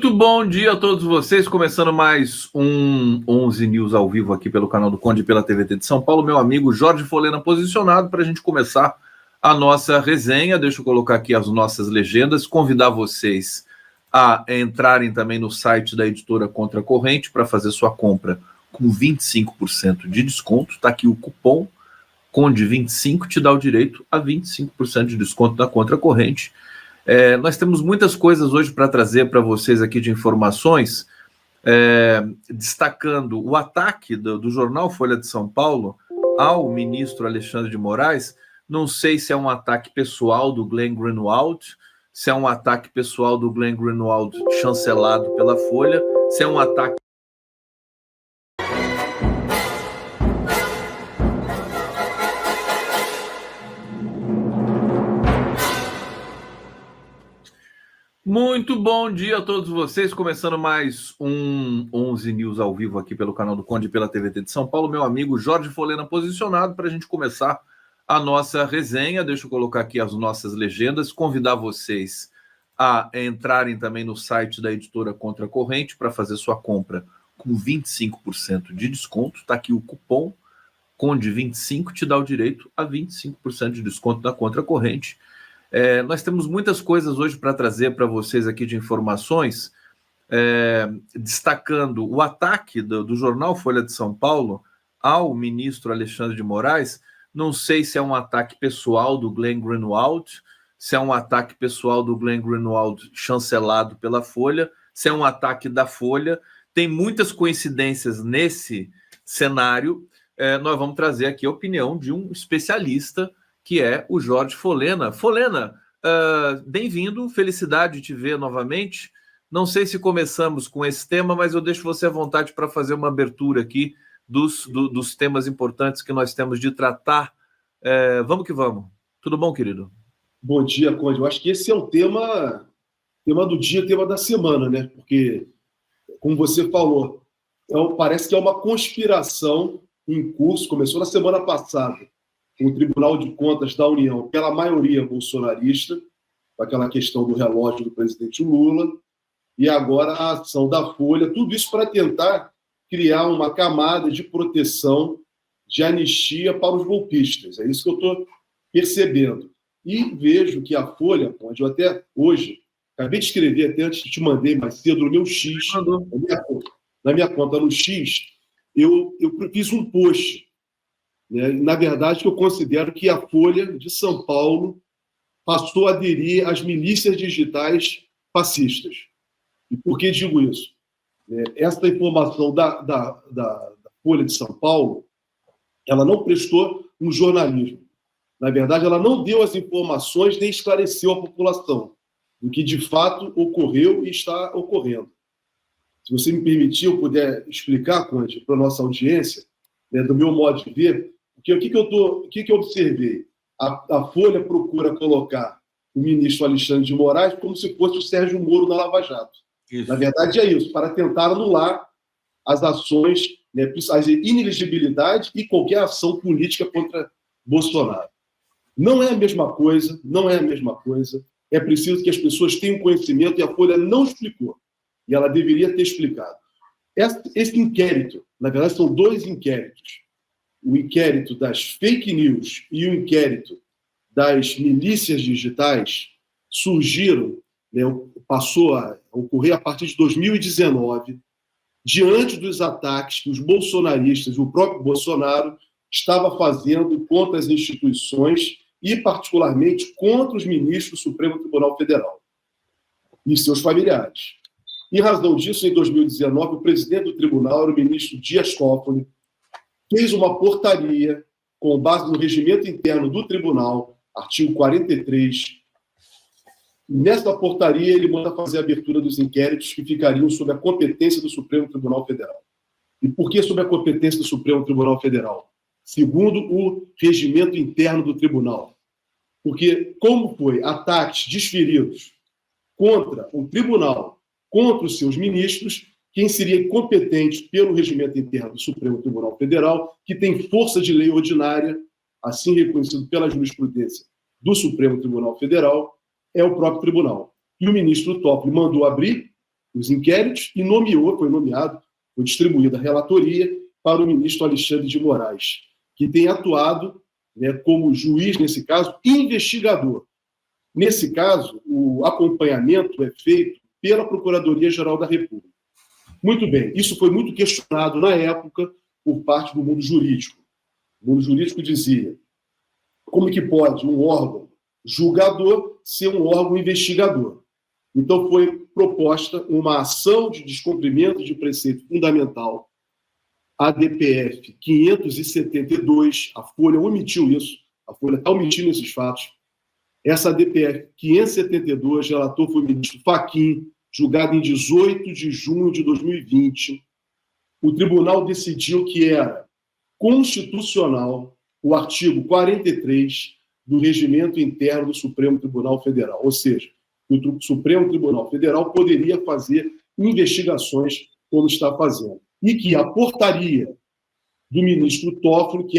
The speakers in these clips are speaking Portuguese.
Muito bom dia a todos vocês, começando mais um 11 News ao vivo aqui pelo canal do Conde e pela TVT de São Paulo. Meu amigo Jorge Folena posicionado para a gente começar a nossa resenha. Deixa eu colocar aqui as nossas legendas, convidar vocês a entrarem também no site da editora Contra Corrente para fazer sua compra com 25% de desconto. Está aqui o cupom CONDE25, te dá o direito a 25% de desconto na Contra Corrente. Nós temos muitas coisas hoje para trazer para vocês aqui de informações, destacando o ataque do jornal Folha de São Paulo ao ministro Alexandre de Moraes. Não sei se é um ataque pessoal do Glenn Greenwald, se é um ataque pessoal do Glenn Greenwald chancelado pela Folha, se é um ataque... Muito bom dia a todos vocês, começando mais um 11 News ao vivo aqui pelo canal do Conde e pela TVT de São Paulo. Meu amigo Jorge Folena posicionado para a gente começar a nossa resenha. Deixa eu colocar aqui as nossas legendas, convidar vocês a entrarem também no site da editora Contra Corrente para fazer sua compra com 25% de desconto. Está aqui o cupom CONDE25, te dá o direito a 25% de desconto na Contra Corrente. Nós temos muitas coisas hoje para trazer para vocês aqui de informações, destacando o ataque do jornal Folha de São Paulo ao ministro Alexandre de Moraes. Não sei se é um ataque pessoal do Glenn Greenwald, se é um ataque pessoal do Glenn Greenwald chancelado pela Folha, se é um ataque da Folha. Tem muitas coincidências nesse cenário. Nós vamos trazer aqui a opinião de um especialista, que é o Jorge Folena. Folena, bem-vindo, felicidade de te ver novamente. Não sei se começamos com esse tema, mas eu deixo você à vontade para fazer uma abertura aqui dos temas importantes que nós temos de tratar. Vamos que vamos. Tudo bom, querido? Bom dia, Conde. Eu acho que esse é o tema do dia, tema da semana, né? Porque, como você falou, parece que é uma conspiração em curso, começou na semana passada, o Tribunal de Contas da União, pela maioria bolsonarista, com aquela questão do relógio do presidente Lula, e agora a ação da Folha, tudo isso para tentar criar uma camada de proteção, de anistia para os golpistas. É isso que eu estou percebendo. E vejo que a Folha, onde eu até hoje, acabei de escrever, até antes te mandei mais cedo, no meu X, na minha conta no X, eu fiz um post. Na verdade, eu considero que a Folha de São Paulo passou a aderir às milícias digitais fascistas. E por que digo isso? Essa informação da Folha de São Paulo, ela não prestou um jornalismo. Na verdade, ela não deu as informações nem esclareceu a população do que de fato ocorreu e está ocorrendo. Se você me permitir, eu puder explicar, Conde, para a nossa audiência, do meu modo de ver, porque o que eu observei? A Folha procura colocar o ministro Alexandre de Moraes como se fosse o Sérgio Moro na Lava Jato. Isso. Na verdade, é isso, para tentar anular as ações, a inelegibilidade e qualquer ação política contra Bolsonaro. Não é a mesma coisa, não é a mesma coisa. É preciso que as pessoas tenham conhecimento, e a Folha não explicou. E ela deveria ter explicado. Esse inquérito, na verdade, são dois inquéritos. O inquérito das fake news e o inquérito das milícias digitais surgiram, passou a ocorrer a partir de 2019, diante dos ataques que os bolsonaristas, o próprio Bolsonaro, estava fazendo contra as instituições e, particularmente, contra os ministros do Supremo Tribunal Federal e seus familiares. Em razão disso, em 2019, o presidente do tribunal era o ministro Dias Toffoli, fez uma portaria com base no regimento interno do tribunal, artigo 43. Nessa portaria, ele manda fazer a abertura dos inquéritos que ficariam sob a competência do Supremo Tribunal Federal. E por que sob a competência do Supremo Tribunal Federal? Segundo o regimento interno do tribunal. Porque, como foi ataques desferidos contra o tribunal, contra os seus ministros, quem seria competente pelo regimento interno do Supremo Tribunal Federal, que tem força de lei ordinária, assim reconhecido pela jurisprudência do Supremo Tribunal Federal, é o próprio tribunal. E o ministro Toffoli mandou abrir os inquéritos e foi nomeado, foi distribuída a relatoria para o ministro Alexandre de Moraes, que tem atuado, né, como juiz, nesse caso, e investigador. Nesse caso, o acompanhamento é feito pela Procuradoria-Geral da República. Muito bem, isso foi muito questionado na época por parte do mundo jurídico. O mundo jurídico dizia: como que pode um órgão julgador ser um órgão investigador? Então foi proposta uma ação de descumprimento de preceito fundamental, a DPF 572, a Folha omitiu isso, a Folha está omitindo esses fatos. Essa DPF 572, relator foi o ministro Fachin, julgado em 18 de junho de 2020. O tribunal decidiu que era constitucional o artigo 43 do Regimento Interno do Supremo Tribunal Federal, ou seja, o Supremo Tribunal Federal poderia fazer investigações como está fazendo. E que a portaria do ministro Toffoli, que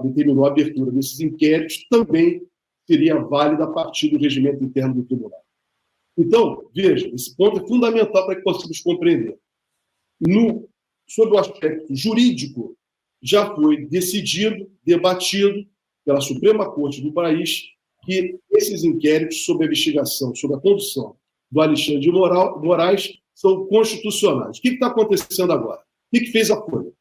determinou a abertura desses inquéritos, também seria válida a partir do regimento interno do tribunal. Então, veja, esse ponto é fundamental para que possamos compreender. Sobre o aspecto jurídico, já foi decidido, debatido pela Suprema Corte do país que esses inquéritos sobre a investigação, sobre a condução do Alexandre de Moraes são constitucionais. O que está acontecendo agora? O que fez a Folha?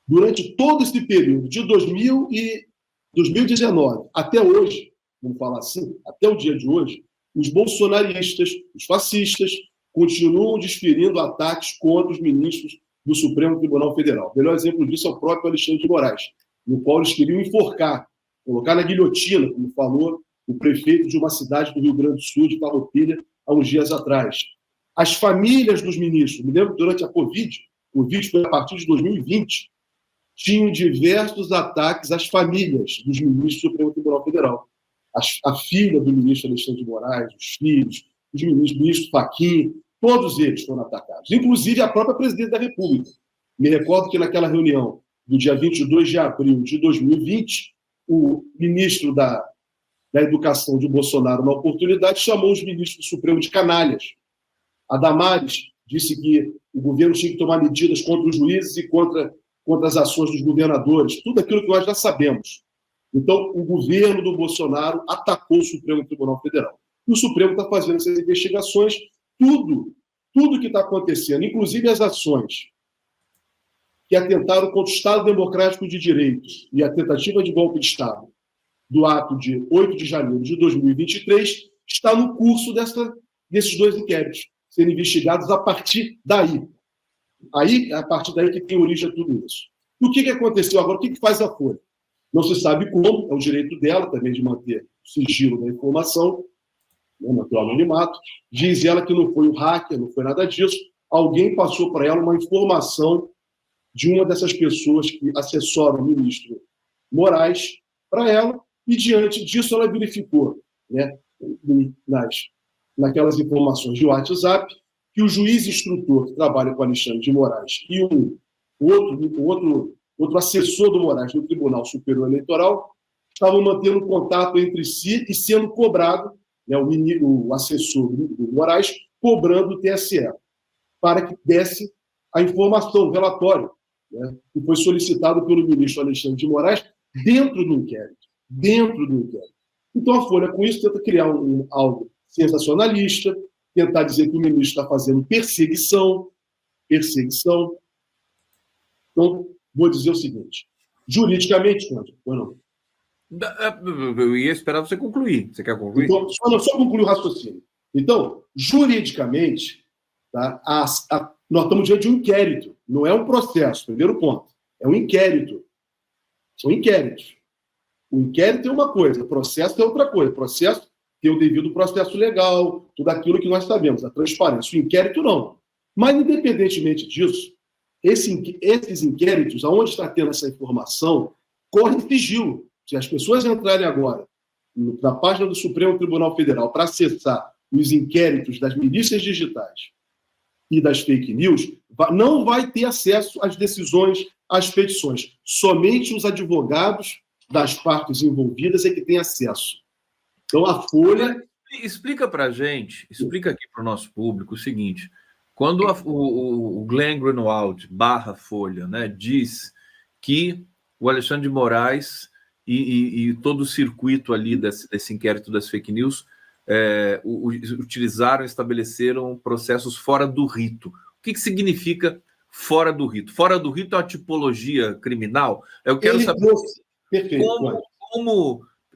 Durante todo esse período, de 2019 até hoje, vamos falar assim, até o dia de hoje, os bolsonaristas, os fascistas, continuam desferindo ataques contra os ministros do Supremo Tribunal Federal. O melhor exemplo disso é o próprio Alexandre de Moraes, no qual eles queriam enforcar, colocar na guilhotina, como falou o prefeito de uma cidade do Rio Grande do Sul, de Farroupilha, há uns dias atrás. As famílias dos ministros, me lembro que durante a Covid foi a partir de 2020, tinham diversos ataques às famílias dos ministros do Supremo Tribunal Federal. A filha do ministro Alexandre de Moraes, os filhos, os ministros, o ministro Fachin, todos eles foram atacados, inclusive a própria presidente da República. Me recordo que naquela reunião do dia 22 de abril de 2020, o ministro da Educação de Bolsonaro, na oportunidade, chamou os ministros do Supremo de canalhas. A Damares disse que o governo tinha que tomar medidas contra os juízes e contra as ações dos governadores, tudo aquilo que nós já sabemos. Então, o governo do Bolsonaro atacou o Supremo Tribunal Federal. E o Supremo está fazendo essas investigações, tudo que está acontecendo, inclusive as ações que atentaram contra o Estado Democrático de Direito e a tentativa de golpe de Estado do ato de 8 de janeiro de 2023, está no curso desses dois inquéritos, sendo investigados a partir daí. Aí, a partir daí que tem origem tudo isso. E o que aconteceu agora? O que faz a Folha? Não se sabe como, é o direito dela também de manter o sigilo da informação, né, manter o anonimato. Diz ela que não foi um hacker, não foi nada disso. Alguém passou para ela uma informação de uma dessas pessoas que assessoram o ministro Moraes para ela, e diante disso ela verificou, né, naquelas informações de WhatsApp, que o juiz instrutor que trabalha com Alexandre de Moraes e outro assessor do Moraes no Tribunal Superior Eleitoral estavam mantendo contato entre si e sendo cobrado, né, o assessor do Moraes cobrando o TSE para que desse a informação, o relatório, né, que foi solicitado pelo ministro Alexandre de Moraes dentro do inquérito. Então a Folha, com isso, tenta criar algo sensacionalista, tentar dizer que o ministro está fazendo perseguição. Então, vou dizer o seguinte, juridicamente, não. Eu ia esperar você concluir. Você quer concluir? Então, só concluir o raciocínio. Então, juridicamente, tá, nós estamos diante de um inquérito, não é um processo, primeiro ponto. É um inquérito. São inquéritos. O inquérito é uma coisa, o processo é outra coisa. O processo tem o devido processo legal, tudo aquilo que nós sabemos, a transparência. O inquérito, não. Mas, independentemente disso, esses inquéritos, aonde está tendo essa informação, corre sigilo. Se as pessoas entrarem agora na página do Supremo Tribunal Federal para acessar os inquéritos das milícias digitais e das fake news, não vai ter acesso às decisões, às petições. Somente os advogados das partes envolvidas é que têm acesso. Então, a Folha Explica para a gente, explica aqui para o nosso público o seguinte: quando o Glenn Greenwald / Folha, né, diz que o Alexandre de Moraes e todo o circuito ali desse inquérito das fake news utilizaram, estabeleceram processos fora do rito. O que significa fora do rito? Fora do rito é uma tipologia criminal? Eu quero saber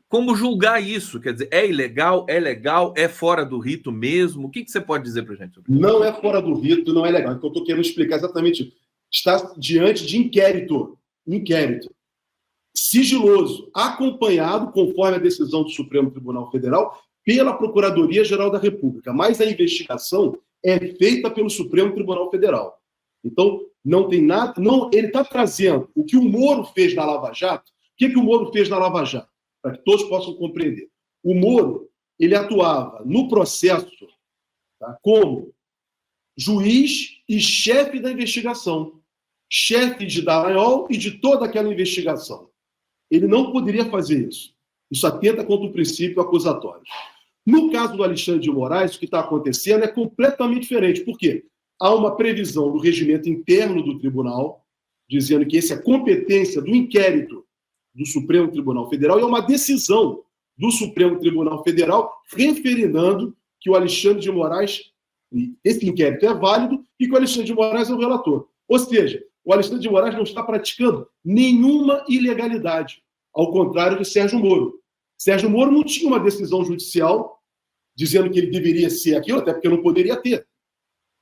como julgar isso. Quer dizer, é ilegal, é legal, é fora do rito mesmo? O que você pode dizer para a gente? Não é fora do rito, não é legal. Então, eu estou querendo explicar exatamente. Está diante de inquérito sigiloso, acompanhado, conforme a decisão do Supremo Tribunal Federal, pela Procuradoria-Geral da República. Mas a investigação é feita pelo Supremo Tribunal Federal. Então, não tem nada... ele está trazendo o que o Moro fez na Lava Jato. O que o Moro fez na Lava Jato? Para que todos possam compreender. O Moro, ele atuava no processo, tá, como juiz e chefe da investigação. Chefe de Dallagnol e de toda aquela investigação. Ele não poderia fazer isso. Isso atenta contra o princípio acusatório. No caso do Alexandre de Moraes, o que está acontecendo é completamente diferente. Por quê? Há uma previsão do regimento interno do tribunal, dizendo que essa é competência do inquérito do Supremo Tribunal Federal, e é uma decisão do Supremo Tribunal Federal referendando que o Alexandre de Moraes, esse inquérito é válido, e que o Alexandre de Moraes é o relator. Ou seja, o Alexandre de Moraes não está praticando nenhuma ilegalidade, ao contrário de Sérgio Moro. Sérgio Moro não tinha uma decisão judicial dizendo que ele deveria ser aquilo, até porque não poderia ter.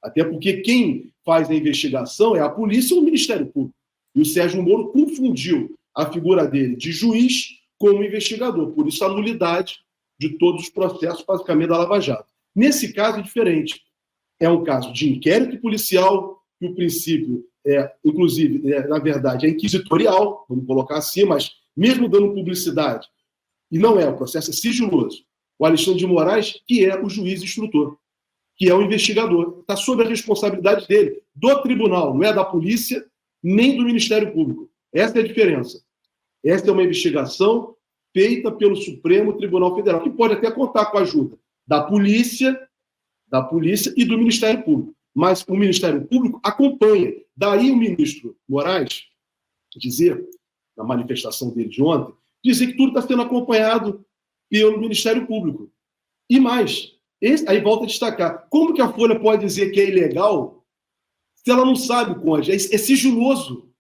Até porque quem faz a investigação é a polícia ou o Ministério Público. E o Sérgio Moro confundiu a figura dele de juiz com um investigador. Por isso a nulidade de todos os processos, basicamente, da Lava Jato. Nesse caso é diferente. É um caso de inquérito policial, que o princípio inclusive, na verdade, é inquisitorial, vamos colocar assim, mas mesmo dando publicidade, e não é, o processo é sigiloso. O Alexandre de Moraes, que é o juiz instrutor, que é o investigador, está sob a responsabilidade dele, do tribunal, não é da polícia, nem do Ministério Público. Essa é a diferença. Essa é uma investigação feita pelo Supremo Tribunal Federal, que pode até contar com a ajuda da polícia e do Ministério Público. Mas o Ministério Público acompanha. Daí o ministro Moraes dizer, na manifestação dele de ontem, dizer que tudo está sendo acompanhado pelo Ministério Público. E mais, aí volta a destacar, como que a Folha pode dizer que é ilegal se ela não sabe, Conde? É sigiloso.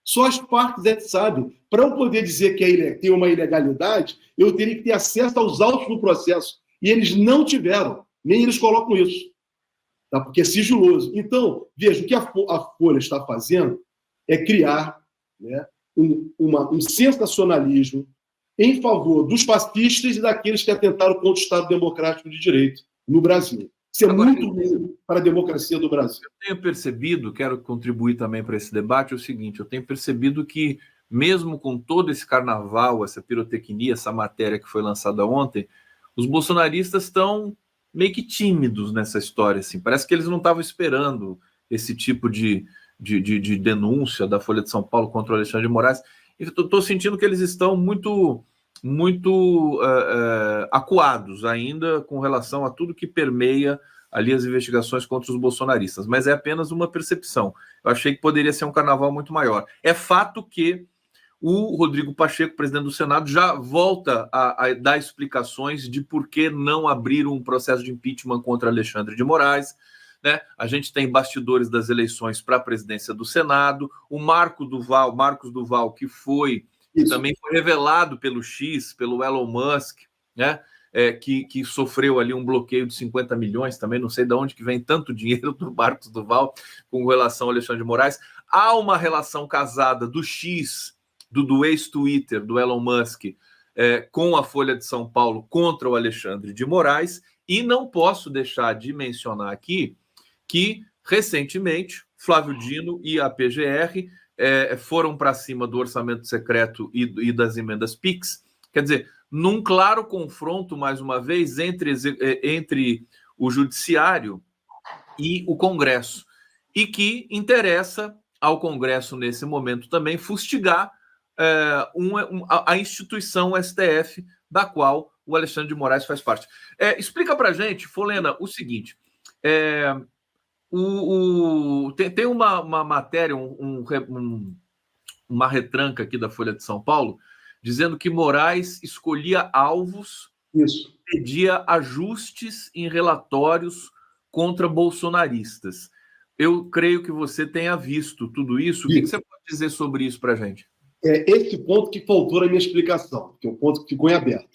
Só as partes é que sabem. Para eu poder dizer que tem uma ilegalidade, eu teria que ter acesso aos autos do processo. E eles não tiveram. Nem eles colocam isso. Tá? Porque é sigiloso. Então, veja, o que a Folha está fazendo é criar, né, um sensacionalismo em favor dos fascistas e daqueles que atentaram contra o Estado Democrático de Direito no Brasil. Isso é muito ruim para a democracia do Brasil. Eu tenho percebido, quero contribuir também para esse debate, é o seguinte: eu tenho percebido que, mesmo com todo esse carnaval, essa pirotecnia, essa matéria que foi lançada ontem, os bolsonaristas estão meio que tímidos nessa história. Assim. Parece que eles não estavam esperando esse tipo de denúncia da Folha de São Paulo contra o Alexandre de Moraes. Estou sentindo que eles estão muito acuados ainda com relação a tudo que permeia ali as investigações contra os bolsonaristas, mas é apenas uma percepção. Eu achei que poderia ser um carnaval muito maior. É fato que o Rodrigo Pacheco, presidente do Senado, já volta a dar explicações de por que não abrir um processo de impeachment contra Alexandre de Moraes. Né? A gente tem bastidores das eleições para a presidência do Senado, o Marcos Duval, que também foi revelado pelo pelo Elon Musk, né? Que sofreu ali um bloqueio de 50 milhões, também não sei de onde que vem tanto dinheiro do Marcos Duval com relação ao Alexandre de Moraes. Há uma relação casada do do ex-Twitter, do Elon Musk, com a Folha de São Paulo contra o Alexandre de Moraes, e não posso deixar de mencionar aqui que, recentemente, Flávio Dino e a PGR foram para cima do orçamento secreto e das emendas PIX, quer dizer, num claro confronto, mais uma vez, entre o Judiciário e o Congresso, e que interessa ao Congresso, nesse momento, também fustigar a instituição STF, da qual o Alexandre de Moraes faz parte. Explica para a gente, Folena, o seguinte, tem uma matéria, uma retranca aqui da Folha de São Paulo, dizendo que Moraes escolhia alvos, pedia ajustes em relatórios contra bolsonaristas. Eu creio que você tenha visto tudo isso. O que você pode dizer sobre isso para a gente? Esse ponto que faltou na minha explicação, que é o ponto que ficou em aberto.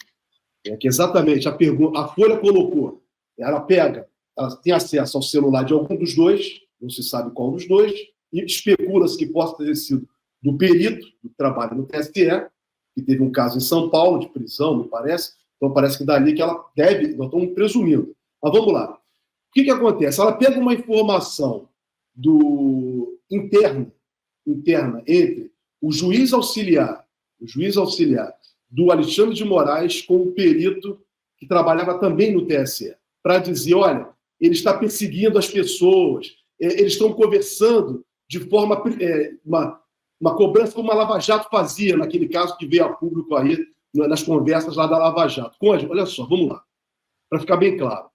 Que exatamente a Folha colocou, ela tem acesso ao celular de algum dos dois, não se sabe qual dos dois, e especula-se que possa ter sido do perito do trabalho no TSE, que teve um caso em São Paulo de prisão, me parece. Então parece que dali que ela deve, nós estamos presumindo. Mas vamos lá. O que acontece? Ela pega uma informação interna entre o juiz auxiliar do Alexandre de Moraes com o perito que trabalhava também no TSE, para dizer, olha, ele está perseguindo as pessoas, eles estão conversando de forma... uma cobrança como a Lava Jato fazia, naquele caso que veio a público aí, nas conversas lá da Lava Jato. Conde, olha só, vamos lá, para ficar bem claro.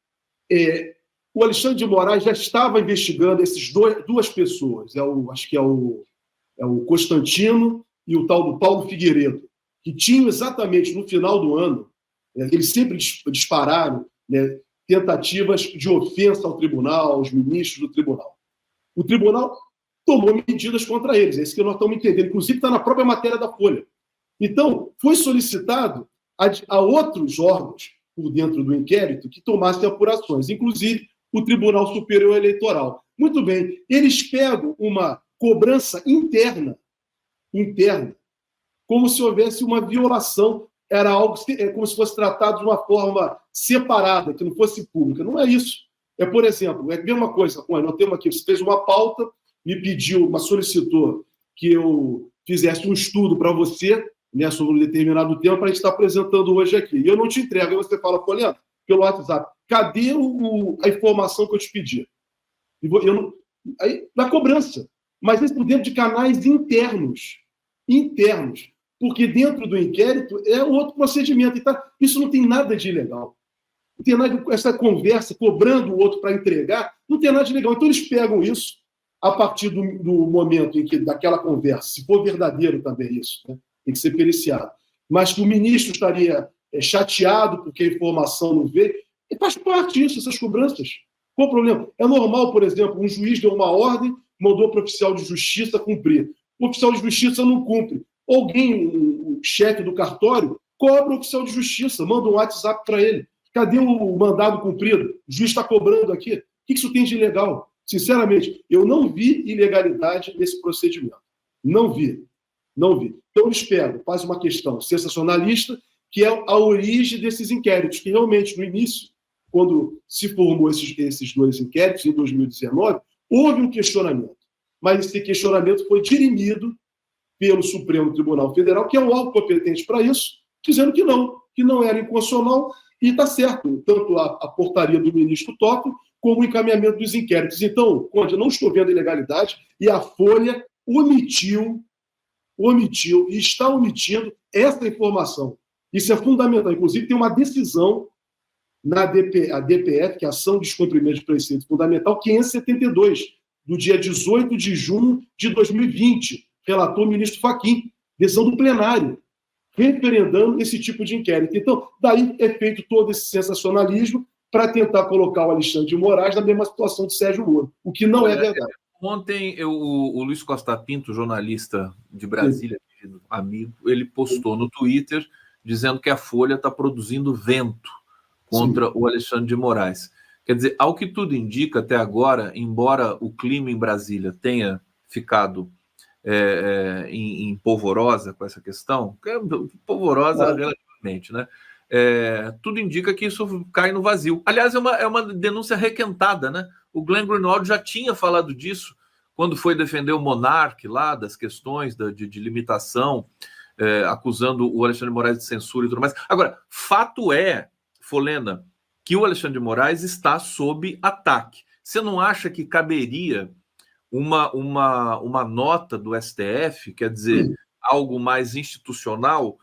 O Alexandre de Moraes já estava investigando essas duas pessoas, acho que é o Constantino e o tal do Paulo Figueiredo, que tinham exatamente no final do ano, eles sempre dispararam, né, tentativas de ofensa ao tribunal, aos ministros do tribunal. O tribunal tomou medidas contra eles, é isso que nós estamos entendendo, inclusive está na própria matéria da Folha. Então, foi solicitado a outros órgãos, por dentro do inquérito, que tomassem apurações, inclusive o Tribunal Superior Eleitoral. Muito bem, eles pegam uma cobrança interna, como se houvesse uma violação, era algo como se fosse tratado de uma forma separada, que não fosse pública. Não é isso. Por exemplo, a mesma coisa, nós temos aqui, você fez uma pauta, me pediu, solicitou que eu fizesse um estudo para você, né, sobre um determinado tema, para a gente estar apresentando hoje aqui. E eu não te entrego. Aí você fala, Poliana, pelo WhatsApp, cadê a informação que eu te pedi? Aí, na cobrança. Mas isso dentro de canais internos. Porque dentro do inquérito é outro procedimento. Então, isso não tem nada de ilegal. Não tem nada, essa conversa cobrando o outro para entregar, não tem nada de legal. Então, eles pegam isso a partir do momento em que, daquela conversa, se for verdadeiro também isso, né? Tem que ser periciado, mas que o ministro estaria chateado porque a informação não veio, e faz parte disso, essas cobranças. Qual o problema? É normal, por exemplo, um juiz deu uma ordem, mandou para o oficial de justiça cumprir. O oficial de justiça não cumpre. Alguém, o chefe do cartório, cobra o oficial de justiça, manda um WhatsApp para ele. Cadê o mandado cumprido? O juiz está cobrando aqui. O que isso tem de ilegal? Sinceramente, eu não vi ilegalidade nesse procedimento. Não vi. Então, eles pegam, fazem uma questão sensacionalista, que é a origem desses inquéritos, que realmente, no início, quando se formou esses dois inquéritos, em 2019, houve um questionamento. Mas esse questionamento foi dirimido pelo Supremo Tribunal Federal, que é o órgão competente para isso, dizendo que não era inconstitucional, e está certo, tanto a portaria do ministro Toffoli, como o encaminhamento dos inquéritos. Então, Conde, eu não estou vendo ilegalidade, e a Folha omitiu e está omitindo essa informação. Isso é fundamental. Inclusive, tem uma decisão na DPF, que é a Ação de Descumprimento de Preceito Fundamental, 572, do dia 18 de junho de 2020, relatou o ministro Fachin, decisão do plenário, referendando esse tipo de inquérito. Então, daí é feito todo esse sensacionalismo para tentar colocar o Alexandre de Moraes na mesma situação de Sérgio Moro, o que não é verdade. Ontem, o Luiz Costa Pinto, jornalista de Brasília, amigo, ele postou no Twitter dizendo que a Folha está produzindo vento contra o Alexandre de Moraes. Quer dizer, ao que tudo indica até agora, embora o clima em Brasília tenha ficado em polvorosa com essa questão, polvorosa relativamente, né? Tudo indica que isso cai no vazio. Aliás, é uma denúncia requentada, né? O Glenn Greenwald já tinha falado disso quando foi defender o Monark lá, das questões de limitação, acusando o Alexandre de Moraes de censura e tudo mais. Agora, fato é, Folena, que o Alexandre de Moraes está sob ataque. Você não acha que caberia uma nota do STF, quer dizer, algo mais institucional,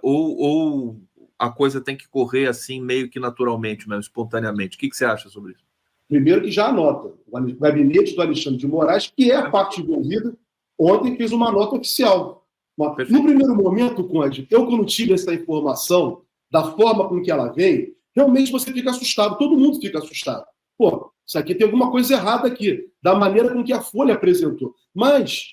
ou a coisa tem que correr assim meio que naturalmente, mesmo, espontaneamente? O que você acha sobre isso? Primeiro que já anota, o gabinete do Alexandre de Moraes, que é a parte envolvida, ontem fez uma nota oficial. No primeiro momento, Conde, eu quando tive essa informação, da forma com que ela veio, realmente você fica assustado, todo mundo fica assustado. Pô, isso aqui tem alguma coisa errada aqui, da maneira com que a Folha apresentou. Mas,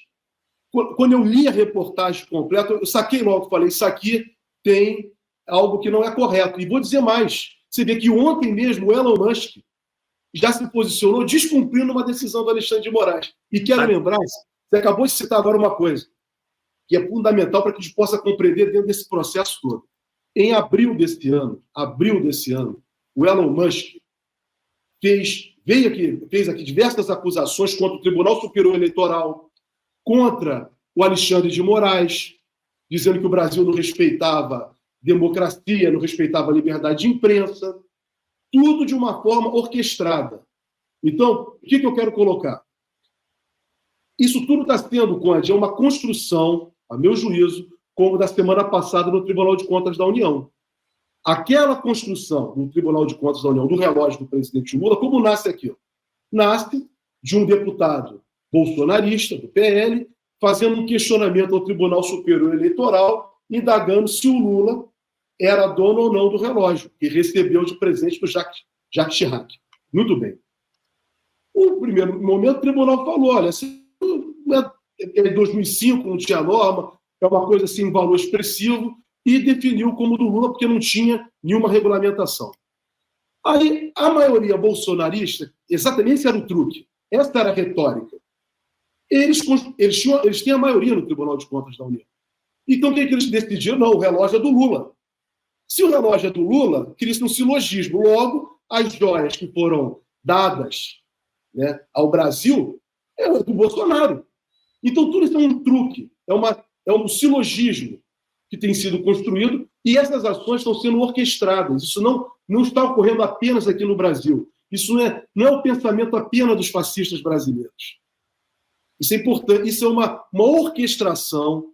quando eu li a reportagem completa, eu saquei logo, falei, isso aqui tem algo que não é correto. E vou dizer mais, você vê que ontem mesmo o Elon Musk já se posicionou descumprindo uma decisão do Alexandre de Moraes. E quero lembrar, você acabou de citar agora uma coisa, que é fundamental para que a gente possa compreender dentro desse processo todo. Em abril desse ano, o Elon Musk fez aqui diversas acusações contra o Tribunal Superior Eleitoral, contra o Alexandre de Moraes, dizendo que o Brasil não respeitava democracia, não respeitava a liberdade de imprensa, tudo de uma forma orquestrada. Então, o que eu quero colocar? Isso tudo está sendo, Conde, uma construção, a meu juízo, como da semana passada no Tribunal de Contas da União. Aquela construção no Tribunal de Contas da União, do relógio do presidente Lula, como nasce aquilo? Nasce de um deputado bolsonarista, do PL, fazendo um questionamento ao Tribunal Superior Eleitoral, indagando se o Lula era dono ou não do relógio, que recebeu de presente do Jacques Chirac. Muito bem. No primeiro momento, o tribunal falou, olha, em 2005 não tinha norma, é uma coisa assim, um valor expressivo, e definiu como do Lula, porque não tinha nenhuma regulamentação. Aí, a maioria bolsonarista, exatamente esse era o truque, essa era a retórica. Eles têm a maioria no Tribunal de Contas da União. Então, o que eles decidiram? Não, o relógio é do Lula. Se o relógio é do Lula, cria-se um silogismo. Logo, as joias que foram dadas, né, ao Brasil é do Bolsonaro. Então, tudo isso é um truque, é um silogismo que tem sido construído e essas ações estão sendo orquestradas. Isso não está ocorrendo apenas aqui no Brasil. Isso não é o pensamento apenas dos fascistas brasileiros. Isso é importante, isso é uma orquestração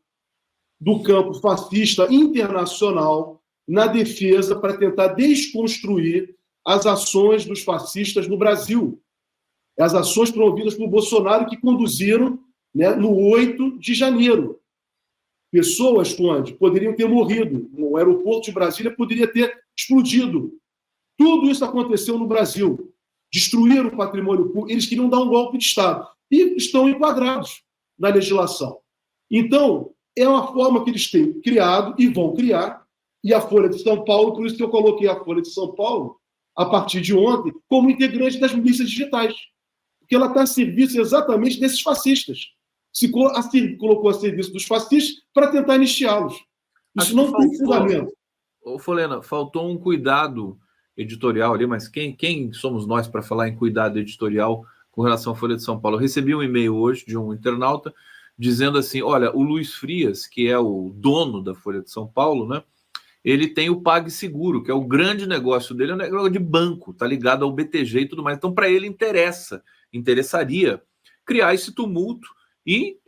do campo fascista internacional na defesa para tentar desconstruir as ações dos fascistas no Brasil. As ações promovidas por Bolsonaro que conduziram, né, no 8 de janeiro. Pessoas, Conde, poderiam ter morrido. O aeroporto de Brasília poderia ter explodido. Tudo isso aconteceu no Brasil. Destruíram o patrimônio público. Eles queriam dar um golpe de Estado. E estão enquadrados na legislação. Então, é uma forma que eles têm criado e vão criar. E a Folha de São Paulo, por isso que eu coloquei a Folha de São Paulo, a partir de ontem, como integrante das milícias digitais. Porque ela está a serviço exatamente desses fascistas. Se colocou a serviço dos fascistas para tentar anistiá-los. Isso não tem fundamento. Ô, Folena, faltou um cuidado editorial ali, mas quem somos nós para falar em cuidado editorial com relação à Folha de São Paulo? Eu recebi um e-mail hoje de um internauta dizendo assim, olha, o Luiz Frias, que é o dono da Folha de São Paulo, né? Ele tem o PagSeguro, que é o grande negócio dele, é um negócio de banco, tá ligado ao BTG e tudo mais. Então, para ele interessaria criar esse tumulto e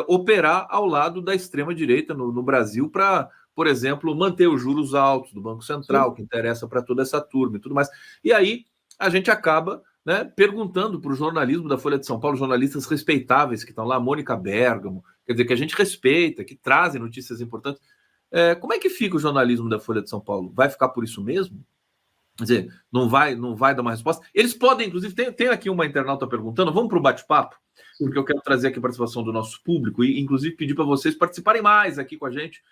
operar ao lado da extrema-direita no Brasil para, por exemplo, manter os juros altos do Banco Central, que interessa para toda essa turma e tudo mais. E aí a gente acaba, né, perguntando para o jornalismo da Folha de São Paulo, jornalistas respeitáveis que estão lá, Mônica Bergamo, quer dizer, que a gente respeita, que trazem notícias importantes. Como é que fica o jornalismo da Folha de São Paulo? Vai ficar por isso mesmo? Quer dizer, não vai dar uma resposta? Eles podem, inclusive, tem aqui uma internauta perguntando, vamos para o bate-papo? Porque eu quero trazer aqui a participação do nosso público e, inclusive, pedir para vocês participarem mais aqui com a gente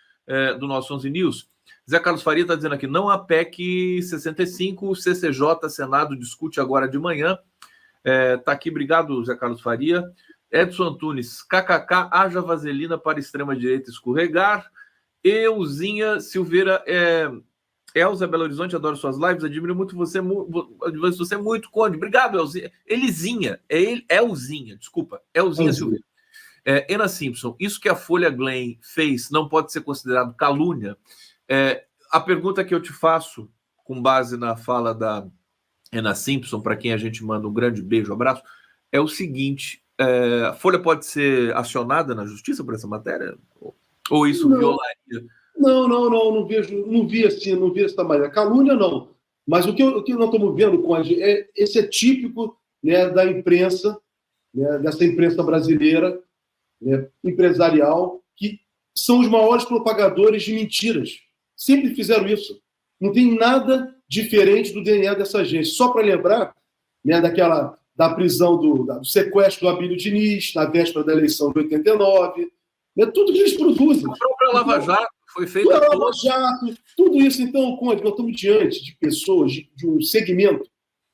do nosso 11 News. Zé Carlos Faria está dizendo aqui, não há PEC 65, o CCJ, Senado, discute agora de manhã. Está aqui, obrigado, Zé Carlos Faria. Edson Antunes, kkk, haja vaselina para extrema-direita escorregar. Euzinha Silveira, Elza Belo Horizonte, adoro suas lives, admiro muito você muito, Conde. Obrigado, Elzinha. Elizinha, Elzinha, desculpa, Elzinha Silveira. Ena Simpson, isso que a Folha Glenn fez não pode ser considerado calúnia? A pergunta que eu te faço, com base na fala da Ena Simpson, para quem a gente manda um grande beijo, abraço, é o seguinte, a Folha pode ser acionada na justiça por essa matéria? Ou isso violaria Não vejo, não vi assim, não vi dessa maneira. Calúnia, não. Mas o que nós estamos vendo, Conde, esse é típico, né, da imprensa, né, dessa imprensa brasileira, né, empresarial, que são os maiores propagadores de mentiras. Sempre fizeram isso. Não tem nada diferente do DNA dessa gente. Só para lembrar, né, da prisão, do sequestro do Abílio Diniz, na véspera da eleição de 89, né, tudo que eles produzem. A própria Lava Jato foi feita Lava Jato, tudo isso. Então, Conde, nós estamos diante de pessoas, de um segmento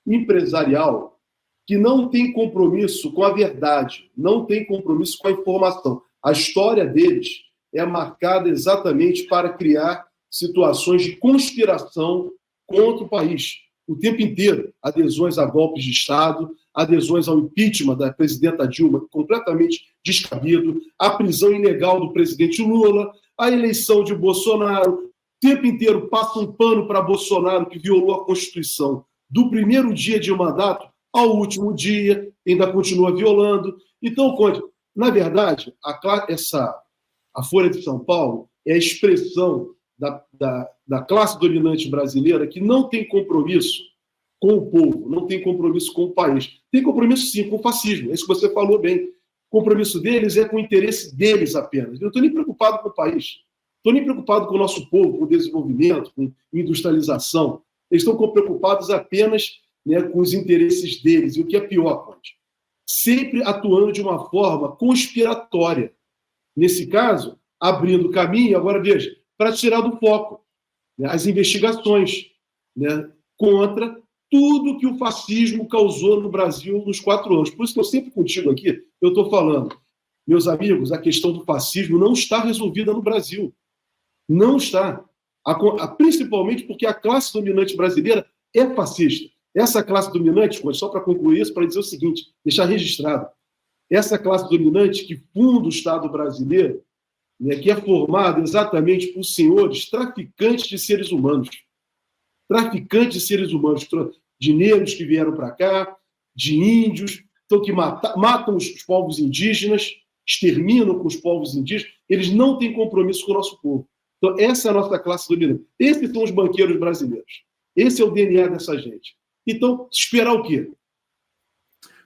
empresarial que não tem compromisso com a verdade, não tem compromisso com a informação. A história deles é marcada exatamente para criar situações de conspiração contra o país. O tempo inteiro, adesões a golpes de Estado, adesões ao impeachment da presidenta Dilma, completamente descabido, a prisão ilegal do presidente Lula, a eleição de Bolsonaro. O tempo inteiro passa um pano para Bolsonaro, que violou a Constituição do primeiro dia de mandato ao último dia, ainda continua violando. Então, Conde, na verdade, a Folha de São Paulo é a expressão da classe dominante brasileira que não tem compromisso com o povo, não tem compromisso com o país. Tem compromisso, sim, com o fascismo. É isso que você falou bem. O compromisso deles é com o interesse deles apenas. Eu não estou nem preocupado com o país. Estou nem preocupado com o nosso povo, com o desenvolvimento, com industrialização. Eles estão preocupados apenas, né, com os interesses deles. E o que é pior, Conde, sempre atuando de uma forma conspiratória. Nesse caso, abrindo caminho, agora veja, para tirar do foco, né, as investigações, né, contra tudo que o fascismo causou no Brasil nos 4 anos. Por isso que eu sempre contigo aqui, eu estou falando, meus amigos, a questão do fascismo não está resolvida no Brasil. Não está. Principalmente porque a classe dominante brasileira é fascista. Essa classe dominante, só para concluir isso, para dizer o seguinte, deixar registrado, essa classe dominante que funda o Estado brasileiro, né, que é formada exatamente por senhores traficantes de seres humanos. Traficantes de seres humanos, de negros que vieram para cá, de índios, então, que matam os povos indígenas, exterminam com os povos indígenas, eles não têm compromisso com o nosso povo. Então, essa é a nossa classe dominante. Esses são os banqueiros brasileiros. Esse é o DNA dessa gente. Então, esperar o quê?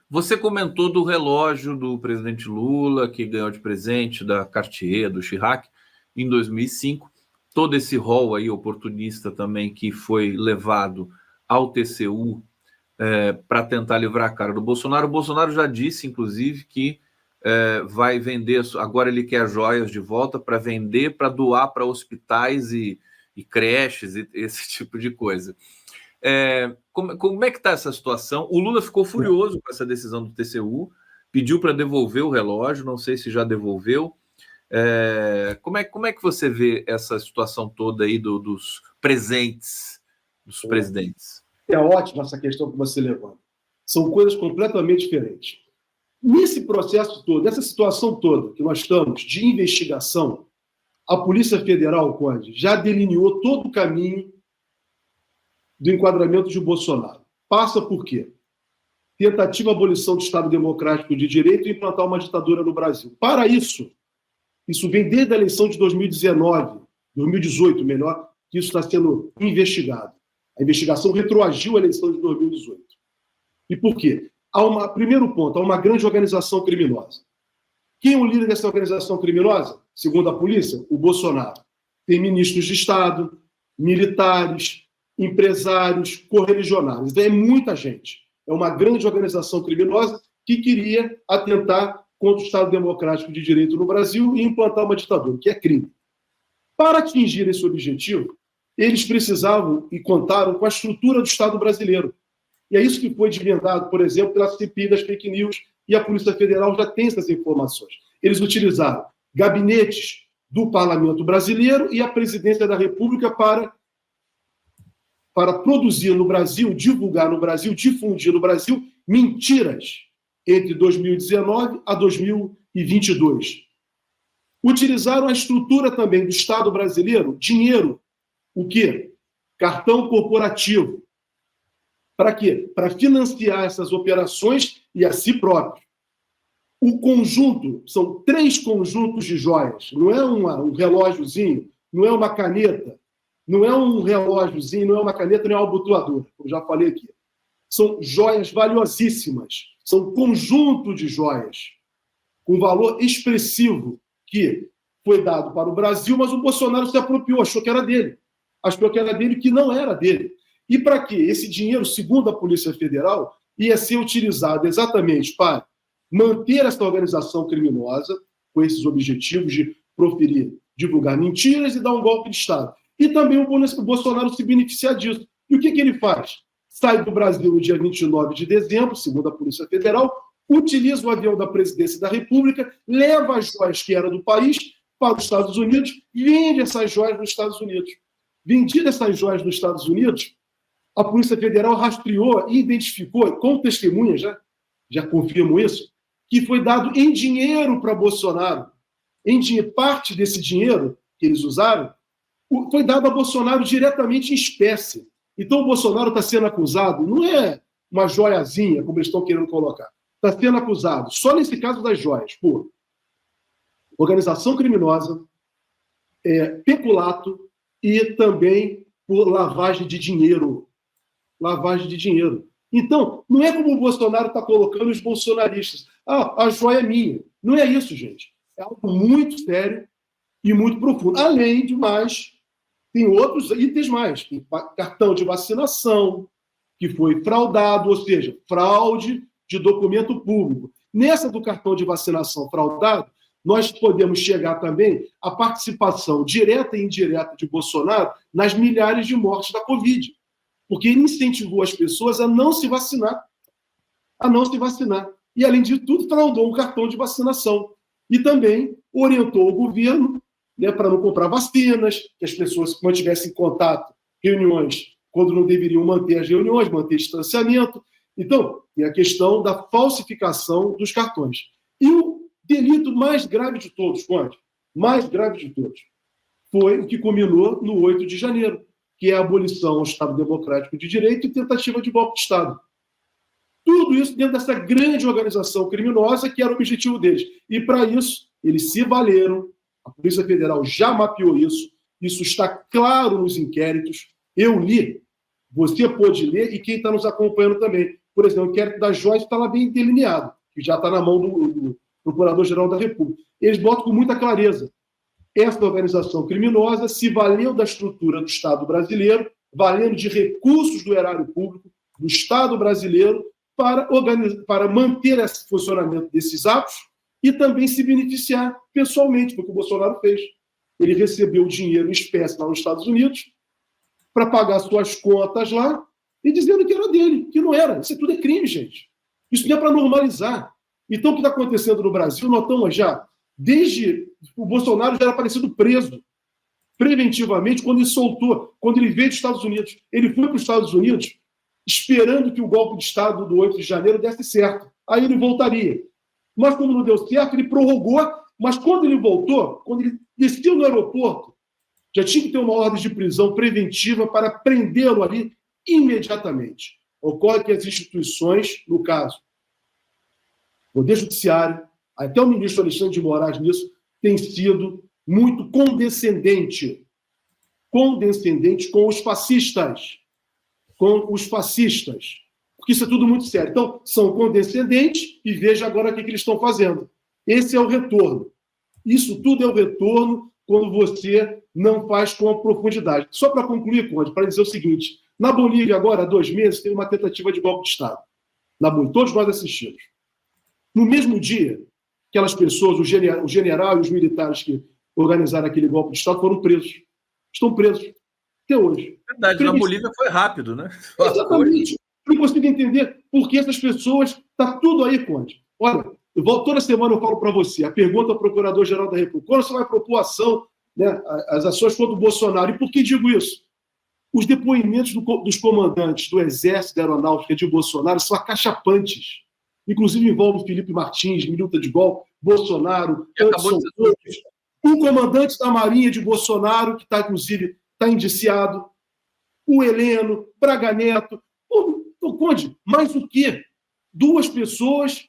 Você comentou do relógio do presidente Lula, que ganhou de presente da Cartier, do Chirac, em 2005. Todo esse rol aí oportunista também que foi levado ao TCU para tentar livrar a cara do Bolsonaro. O Bolsonaro já disse, inclusive, que vai vender, agora ele quer joias de volta para vender, para doar para hospitais e creches e esse tipo de coisa. Como é que está essa situação? O Lula ficou furioso com essa decisão do TCU, pediu para devolver o relógio, não sei se já devolveu. Como é que você vê essa situação toda aí dos presentes dos presidentes? É ótima essa questão que você levanta. São coisas completamente diferentes. Nesse processo todo, nessa situação toda que nós estamos de investigação, a Polícia Federal, Conde, já delineou todo o caminho do enquadramento de Bolsonaro. Passa por quê? Tentativa de abolição do Estado Democrático de Direito e implantar uma ditadura no Brasil. Para isso vem desde a eleição de 2019, 2018, melhor, que isso está sendo investigado. A investigação retroagiu à eleição de 2018. E por quê? Primeiro ponto, há uma grande organização criminosa. Quem é o líder dessa organização criminosa? Segundo a polícia, o Bolsonaro. Tem ministros de Estado, militares, empresários, correligionários. É muita gente. É uma grande organização criminosa que queria atentar contra o Estado Democrático de Direito no Brasil e implantar uma ditadura, que é crime. Para atingir esse objetivo, eles precisavam e contaram com a estrutura do Estado brasileiro. E é isso que foi desvendado, por exemplo, pela CPI das fake news, e a Polícia Federal já tem essas informações. Eles utilizaram gabinetes do Parlamento brasileiro e a Presidência da República para produzir no Brasil, divulgar no Brasil, difundir no Brasil mentiras entre 2019 a 2022. Utilizaram a estrutura também do Estado brasileiro, dinheiro, o quê? Cartão corporativo. Para quê? Para financiar essas operações e a si próprio. O conjunto, são 3 conjuntos de joias, não é um relógiozinho, não é uma caneta, não é um relógiozinho, não é uma caneta, não é uma abotoadora, como já falei aqui. São joias valiosíssimas, são um conjunto de joias com valor expressivo que foi dado para o Brasil, mas o Bolsonaro se apropriou, achou que era dele. Achou que era dele, que não era dele. E para quê? Esse dinheiro, segundo a Polícia Federal, ia ser utilizado exatamente para manter essa organização criminosa, com esses objetivos de proferir, divulgar mentiras e dar um golpe de Estado. E também o Bolsonaro se beneficiar disso. E o que ele faz? Sai do Brasil no dia 29 de dezembro, segundo a Polícia Federal, utiliza o avião da Presidência da República, leva as joias que eram do país para os Estados Unidos e vende essas joias nos Estados Unidos. Vendidas essas joias nos Estados Unidos, a Polícia Federal rastreou e identificou, com testemunhas, já confirmo isso, que foi dado em dinheiro para Bolsonaro. Parte desse dinheiro que eles usaram foi dado a Bolsonaro diretamente em espécie. Então o Bolsonaro está sendo acusado, não é uma joiazinha, como eles estão querendo colocar. Está sendo acusado, só nesse caso das joias, por organização criminosa, peculato e também por lavagem de dinheiro. Lavagem de dinheiro. Então, não é como o Bolsonaro está colocando os bolsonaristas. A joia é minha. Não é isso, gente. É algo muito sério e muito profundo. Além de mais, tem outros itens mais. Tem cartão de vacinação, que foi fraudado, ou seja, fraude de documento público. Nessa do cartão de vacinação fraudado, nós podemos chegar também à participação direta e indireta de Bolsonaro nas milhares de mortes da Covid. Porque ele incentivou as pessoas a não se vacinar. E, além de tudo, fraudou o cartão de vacinação. E também orientou o governo, para não comprar vacinas, que as pessoas mantivessem contato, reuniões, quando não deveriam manter as reuniões, manter distanciamento. Então, tem a questão da falsificação dos cartões. E o delito mais grave de todos, Conde, foi o que culminou no 8 de janeiro, que é a abolição ao Estado Democrático de Direito e tentativa de golpe de Estado. Tudo isso dentro dessa grande organização criminosa que era o objetivo deles. E, para isso, eles se valeram, a Polícia Federal já mapeou isso está claro nos inquéritos. Eu li, você pôde ler e quem está nos acompanhando também. Por exemplo, o inquérito da Joyce está lá bem delineado, que já está na mão do Procurador-Geral da República. Eles botam com muita clareza. Essa organização criminosa se valeu da estrutura do Estado brasileiro, valendo de recursos do erário público do Estado brasileiro para manter esse funcionamento desses atos e também se beneficiar pessoalmente, foi o que o Bolsonaro fez. Ele recebeu dinheiro em espécie lá nos Estados Unidos para pagar suas contas lá e dizendo que era dele, que não era. Isso tudo é crime, gente. Isso não é para normalizar. Então, o que está acontecendo no Brasil, nós estamos já, desde o Bolsonaro já era parecido preso, preventivamente, quando ele veio dos Estados Unidos. Ele foi para os Estados Unidos esperando que o golpe de Estado do 8 de janeiro desse certo. Aí ele voltaria. Mas, como não deu certo, ele prorrogou. Mas, quando ele voltou, quando ele desceu no aeroporto, já tinha que ter uma ordem de prisão preventiva para prendê-lo ali imediatamente. Ocorre que as instituições, no caso, o Poder Judiciário, até o ministro Alexandre de Moraes nisso, tem sido muito condescendente com os fascistas. Porque isso é tudo muito sério. Então, são condescendentes e veja agora o que eles estão fazendo. Esse é o retorno. Isso tudo é o retorno quando você não faz com a profundidade. Só para concluir, Conde, para dizer o seguinte, na Bolívia agora, há 2 meses, teve uma tentativa de golpe de Estado. Na Bolívia, todos nós assistimos. No mesmo dia, aquelas pessoas, o general e os militares que organizaram aquele golpe de Estado foram presos. Estão presos. Até hoje. Verdade, na Bolívia foi rápido, né? Exatamente. Eu não consigo entender por que essas pessoas... Está tudo aí, Conde. Olha, toda semana eu falo para você, a pergunta ao Procurador-Geral da República, quando você vai propor ação, as ações contra o Bolsonaro, e por que digo isso? Os depoimentos dos comandantes do Exército da Aeronáutica de Bolsonaro são acachapantes. Inclusive envolve Felipe Martins, minuta de golpe, Bolsonaro, o comandante da Marinha de Bolsonaro, que está, inclusive, indiciado, o Heleno, Braga Neto. Conde, mais o quê? 2 pessoas,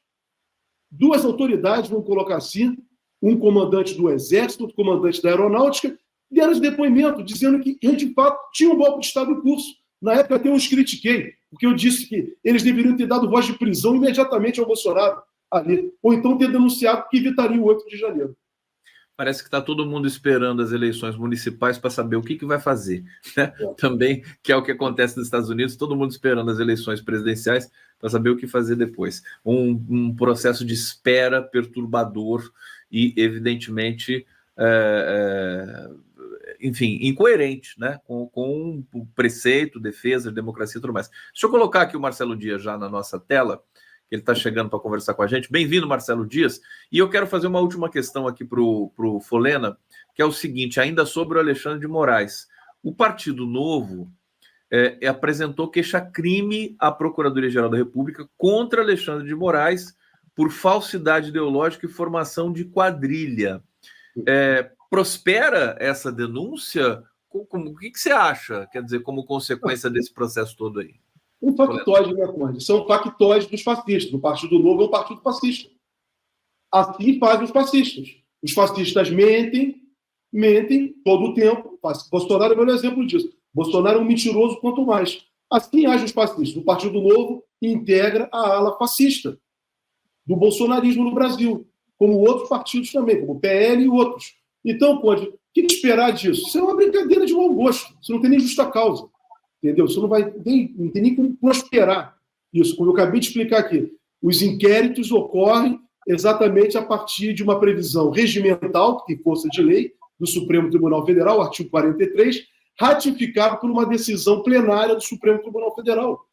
2 autoridades, vamos colocar assim, um comandante do Exército, outro comandante da Aeronáutica, deram esse depoimento dizendo que eles, de fato, tinham um golpe de Estado em curso. Na época, até eu os critiquei, porque eu disse que eles deveriam ter dado voz de prisão imediatamente ao Bolsonaro ali, ou então ter denunciado que evitaria o 8 de janeiro. Parece que está todo mundo esperando as eleições municipais para saber o que vai fazer, né? Também, que é o que acontece nos Estados Unidos, todo mundo esperando as eleições presidenciais para saber o que fazer depois. Um processo de espera perturbador e, evidentemente, enfim, incoerente, né? Com o preceito, defesa, democracia e tudo mais. Deixa eu colocar aqui o Marcelo Dias já na nossa tela. Ele está chegando para conversar com a gente. Bem-vindo, Marcelo Dias. E eu quero fazer uma última questão aqui para o Folena, que é o seguinte, ainda sobre o Alexandre de Moraes. O Partido Novo apresentou queixa-crime à Procuradoria-Geral da República contra Alexandre de Moraes por falsidade ideológica e formação de quadrilha. Prospera essa denúncia? O que você acha, quer dizer, como consequência desse processo todo aí? Um factoide, né, Conde? São factoides dos fascistas. O Partido Novo é um partido fascista. Assim fazem os fascistas. Os fascistas mentem todo o tempo. Bolsonaro é o melhor exemplo disso. Bolsonaro é um mentiroso quanto mais. Assim agem os fascistas. O Partido Novo integra a ala fascista do bolsonarismo no Brasil, como outros partidos também, como o PL e outros. Então, Conde, o que esperar disso? Isso é uma brincadeira de mau gosto. Isso não tem nem justa causa. Entendeu? Você não tem nem como prosperar isso. Como eu acabei de explicar aqui, os inquéritos ocorrem exatamente a partir de uma previsão regimental, que tem força de lei, do Supremo Tribunal Federal, artigo 43, ratificado por uma decisão plenária do Supremo Tribunal Federal.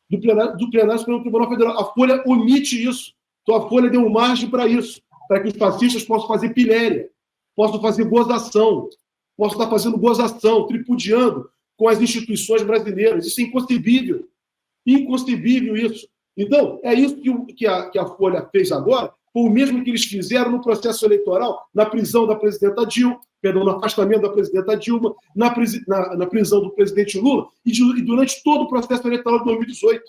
Do plenário do Supremo Tribunal Federal. A Folha omite isso. Então a Folha deu margem para isso, para que os fascistas possam fazer pilhéria, possam fazer gozação, possam estar fazendo gozação, tripudiando com as instituições brasileiras. Isso é inconcebível. Inconcebível isso. Então, é isso que a Folha fez agora, foi o mesmo que eles fizeram no processo eleitoral, na prisão da presidenta Dilma, no afastamento da presidenta Dilma, na prisão do presidente Lula, e durante todo o processo eleitoral de 2018.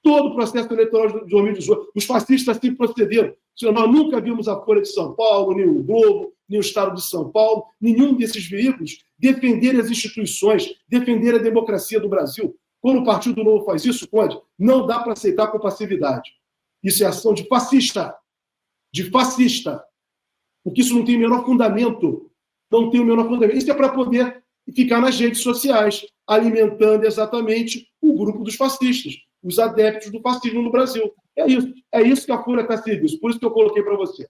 Todo o processo eleitoral de 2018. Os fascistas assim procederam. Nós nunca vimos a Folha de São Paulo, nem o Globo, nem o Estado de São Paulo, nenhum desses veículos defender as instituições, defender a democracia do Brasil. Quando o Partido Novo faz isso, Conde, não dá para aceitar com passividade. Isso é ação de fascista. De fascista. Porque isso não tem o menor fundamento. Não tem o menor fundamento. Isso é para poder ficar nas redes sociais, alimentando exatamente o grupo dos fascistas, os adeptos do fascismo no Brasil. É isso que a Folha está a serviço. Por isso que eu coloquei para você.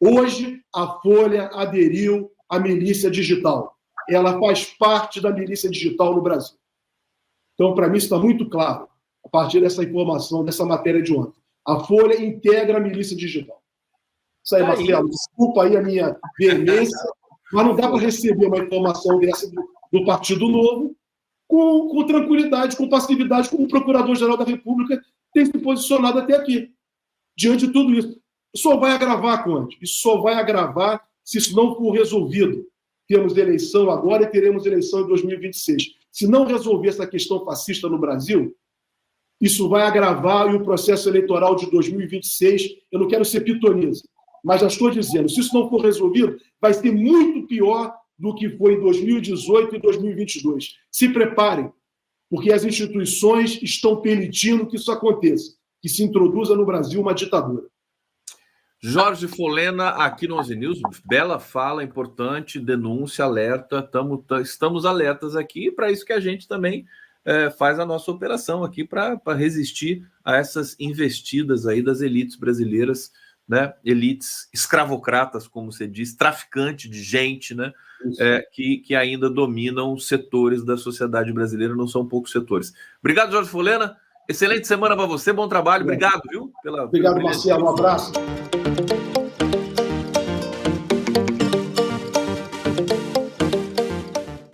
Hoje, a Folha aderiu à milícia digital. Ela faz parte da milícia digital no Brasil. Então, para mim, isso está muito claro, a partir dessa informação, dessa matéria de ontem. A Folha integra a milícia digital. Isso aí, Marcelo, desculpa aí a minha veemência, mas não dá para receber uma informação dessa do Partido Novo com tranquilidade, com passividade, como o Procurador-Geral da República tem se posicionado até aqui. Diante de tudo isso. Só vai agravar, Conde. Isso só vai agravar se isso não for resolvido. Temos eleição agora e teremos eleição em 2026. Se não resolver essa questão fascista no Brasil, isso vai agravar e o processo eleitoral de 2026, eu não quero ser pitonisa, mas já estou dizendo, se isso não for resolvido, vai ser muito pior do que foi em 2018 e 2022. Se preparem, porque as instituições estão permitindo que isso aconteça, que se introduza no Brasil uma ditadura. Jorge Folena, aqui no 11 News, bela fala, importante, denúncia, alerta, estamos alertas aqui, para isso que a gente também faz a nossa operação aqui, para resistir a essas investidas aí das elites brasileiras, né? Elites escravocratas, como você diz, traficante de gente, né? Que ainda dominam setores da sociedade brasileira, não são poucos setores. Obrigado, Jorge Folena. Excelente semana para você, bom trabalho. Obrigado, viu? Obrigado, Marcelo. Um abraço.